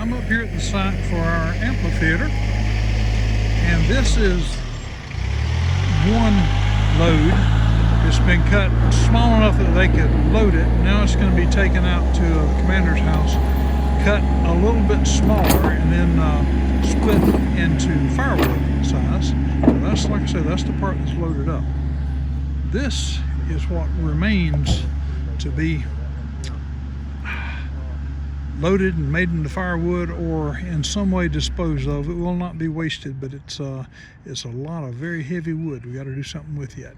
I'm up here at the site for our amphitheater, and this is one load. It's been cut small enough that they could load it. Now it's going to be taken out to a commander's house, cut a little bit smaller, and then split into firewood size. So that's, like I said, that's the part that's loaded up. This is what remains to be loaded and made into firewood or in some way disposed of. It will not be wasted, but it's a lot of very heavy wood we got to do something with yet.